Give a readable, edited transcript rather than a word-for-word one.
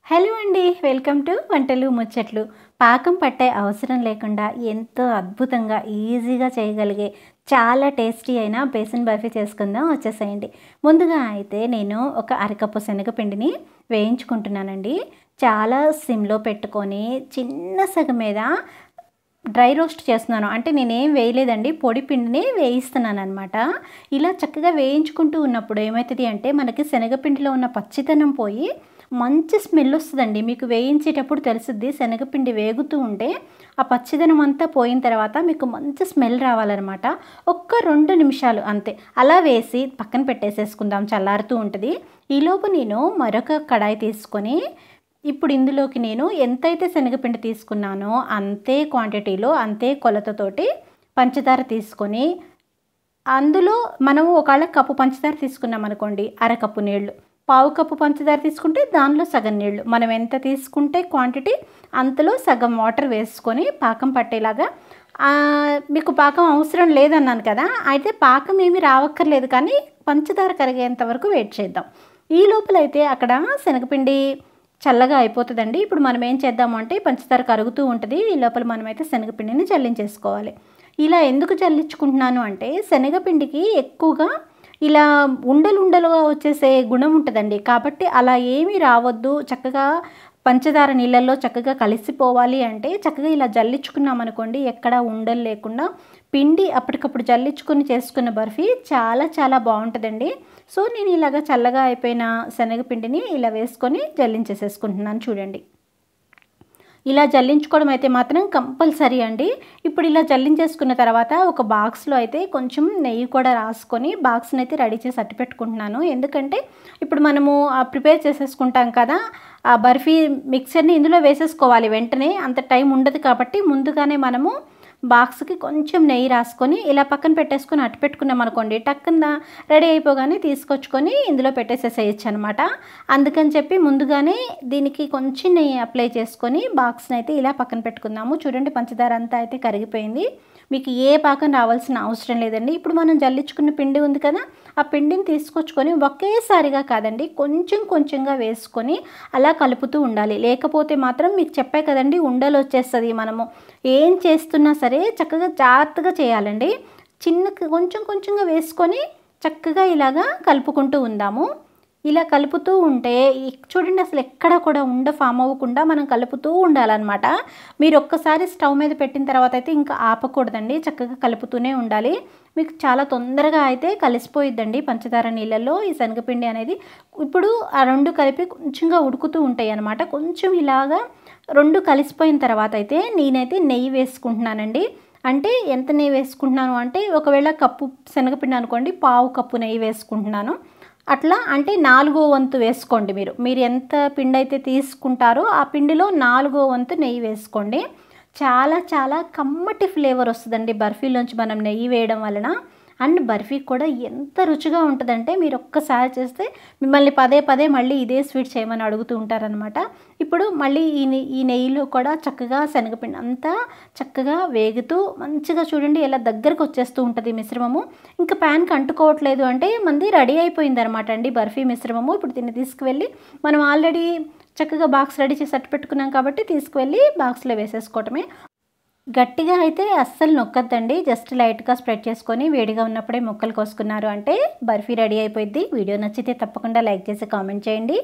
Hello అండి, welcome to వంటలు ముచ్చట్లు. పాకం పట్టే అవసరం లేకుండా ఎంతో అద్భుతంగా ఈజీగా చేయగలిగే చాలా టేస్టీ అయిన బేసన్ బర్ఫీ చేసుకుందాం, వచ్చేసేయండి. ముందుగా అయితే నేను ఒక అరకప్పు శనగపిండిని వేయించుకుంటున్నానండి. చాలా సిమ్లో పెట్టుకొని చిన్న సగం మీద డ్రై రోస్ట్ చేస్తున్నాను. అంటే నేనేం వేయలేదండి, పొడి పిండిని వేయిస్తున్నాను అనమాట. ఇలా చక్కగా వేయించుకుంటూ ఉన్నప్పుడు ఏమవుతుంది అంటే మనకి శనగపిండిలో ఉన్న పచ్చితనం పోయి మంచి స్మెల్ వస్తుందండి. మీకు వేయించేటప్పుడు తెలుస్తుంది. శనగపిండి వేగుతూ ఉంటే ఆ పచ్చిదనం అంతా పోయిన తర్వాత మీకు మంచి స్మెల్ రావాలన్నమాట. ఒక్క 2 నిమిషాలు అంతే అలా వేసి పక్కన పెట్టేసేసుకుందాం, చల్లారుతూ ఉంటుంది. ఈలోపు నేను మరొక కడాయి తీసుకొని ఇప్పుడు ఇందులోకి నేను ఎంతైతే శనగపిండి తీసుకున్నానో అంతే క్వాంటిటీలో అంతే కొలతతోటి పంచదార తీసుకొని, అందులో మనము ఒకవేళ కప్పు పంచదార తీసుకున్నాం అనుకోండి, అరకప్పు నీళ్ళు, పావు కప్పు పంచదార తీసుకుంటే దానిలో సగం నీళ్ళు, మనం ఎంత తీసుకుంటే క్వాంటిటీ అంతలో సగం వాటర్ వేసుకొని పాకం పట్టేలాగా. మీకు పాకం అవసరం లేదన్నాను కదా, అయితే పాకం ఏమీ రావక్కర్లేదు, కానీ పంచదార కరిగేంత వరకు వెయిట్ చేద్దాం. ఈ లోపలైతే అక్కడ శనగపిండి చల్లగా అయిపోతుందండి. ఇప్పుడు మనం ఏం చేద్దాము అంటే పంచదార కరుగుతూ ఉంటుంది, ఈ లోపల మనమైతే శనగపిండిని జల్లించేసుకోవాలి. ఇలా ఎందుకు జల్లించుకుంటున్నాను అంటే శనగపిండికి ఎక్కువగా ఇలా ఉండలు ఉండలుగా వచ్చేసే గుణం ఉంటుందండి. కాబట్టి అలా ఏమీ రావద్దు, చక్కగా పంచదార నీళ్ళల్లో చక్కగా కలిసిపోవాలి అంటే చక్కగా ఇలా జల్లించుకున్నాం అనుకోండి, ఎక్కడ ఉండలు లేకుండా పిండి అప్పటికప్పుడు జల్లించుకొని చేసుకున్న బర్ఫీ చాలా చాలా బాగుంటుందండి. సో నేను ఇలాగ చల్లగా అయిపోయిన శనగపిండిని ఇలా వేసుకొని జల్లించేసేసుకుంటున్నాను. చూడండి, ఇలా జల్లించుకోవడం అయితే మాత్రం కంపల్సరీ అండి. ఇప్పుడు ఇలా జల్లించేసుకున్న తర్వాత ఒక బాక్స్లో అయితే కొంచెం నెయ్యి కూడా రాసుకొని బాక్స్ని అయితే రెడీ చేసి అట్టి పెట్టుకుంటున్నాను. ఎందుకంటే ఇప్పుడు మనము ప్రిపేర్ చేసేసుకుంటాం కదా, ఆ బర్ఫీ మిక్చర్ని ఇందులో వేసేసుకోవాలి వెంటనే, అంత టైం ఉండదు. కాబట్టి ముందుగానే మనము బాక్స్కి కొంచెం నెయ్యి రాసుకొని ఇలా పక్కన పెట్టేసుకొని అట్టి పెట్టుకున్నాం అనుకోండి, టక్కున రెడీ అయిపోగానే తీసుకొచ్చుకొని ఇందులో పెట్టేసేసేయచ్చు అనమాట. అందుకని చెప్పి ముందుగానే దీనికి కొంచెం నెయ్యి అప్లై చేసుకొని బాక్స్ని అయితే ఇలా పక్కన పెట్టుకుందాము. చూడండి, పంచదార అంతా అయితే కరిగిపోయింది. మీకు ఏ పాకం రావాల్సిన అవసరం లేదండి. ఇప్పుడు మనం జల్లించుకున్న పిండి ఉంది కదా, ఆ పిండిని తీసుకొచ్చుకొని ఒకేసారిగా కాదండి, కొంచెం కొంచెంగా వేసుకొని అలా కలుపుతూ ఉండాలి. లేకపోతే మాత్రం మీకు చెప్పే కదండి, ఉండలు వచ్చేస్తుంది. మనము ఏం చేస్తున్నా సరే చక్కగా జాగ్రత్తగా చేయాలండి. కొంచెం కొంచెంగా వేసుకొని చక్కగా ఇలాగా కలుపుకుంటూ ఉందాము. ఇలా కలుపుతూ ఉంటే చూడండి, అసలు ఎక్కడ కూడా ఉండ ఫామ్ అవ్వకుండా మనం కలుపుతూ ఉండాలన్నమాట. మీరు ఒక్కసారి స్టవ్ మీద పెట్టిన తర్వాత అయితే ఇంకా ఆపకూడదండి, చక్కగా కలుపుతూనే ఉండాలి. మీకు చాలా తొందరగా అయితే కలిసిపోయిద్దండి పంచదార నీళ్ళల్లో ఈ శనగపిండి అనేది. ఇప్పుడు ఆ 2 కలిపి కొంచెంగా ఉడుకుతూ ఉంటాయి అన్నమాట. కొంచెం ఇలాగా 2 కలిసిపోయిన తర్వాత అయితే నేనైతే నెయ్యి వేసుకుంటున్నానండి. అంటే ఎంత నెయ్యి వేసుకుంటున్నాను అంటే, ఒకవేళ కప్పు శనగపిండి అనుకోండి, పావు కప్పు నెయ్యి వేసుకుంటున్నాను. అట్లా అంటే 4వ వంతు వేసుకోండి. మీరు ఎంత పిండి అయితే తీసుకుంటారో ఆ పిండిలో 4వ వంతు నెయ్యి వేసుకోండి. చాలా చాలా కమ్మటి ఫ్లేవర్ వస్తుందండి బర్ఫీలోంచి మనం నెయ్యి వేయడం వలన. అండ్ బర్ఫీ కూడా ఎంత రుచిగా ఉంటుందంటే మీరు ఒక్కసారి చేస్తే మిమ్మల్ని పదే పదే మళ్ళీ ఇదే స్వీట్ చేయమని అడుగుతూ ఉంటారనమాట. ఇప్పుడు మళ్ళీ ఈ నెయ్యిలో కూడా చక్కగా శనగపిండి అంతా చక్కగా వేగుతూ మంచిగా చూడండి ఎలా దగ్గరకు వచ్చేస్తూ ఉంటుంది మిశ్రమము. ఇంకా ప్యాన్కి అంటుకోవట్లేదు అంటే మనది రెడీ అయిపోయింది అనమాట అండి బర్ఫీ మిశ్రమము. ఇప్పుడు దీన్ని తీసుకువెళ్ళి మనం ఆల్రెడీ చక్కగా బాక్స్ రెడీ చేసి అట్టు పెట్టుకున్నాం కాబట్టి తీసుకువెళ్ళి బాక్స్లో వేసేసుకోవటమే. గట్టిగా అయితే అస్సలు నొక్కద్దండి, జస్ట్ లైట్గా స్ప్రెడ్ చేసుకొని వేడిగా ఉన్నప్పుడే ముక్కలు కోసుకున్నారు అంటే బర్ఫీ రెడీ అయిపోయింది. వీడియో నచ్చితే తప్పకుండా లైక్ చేసి కామెంట్ చేయండి.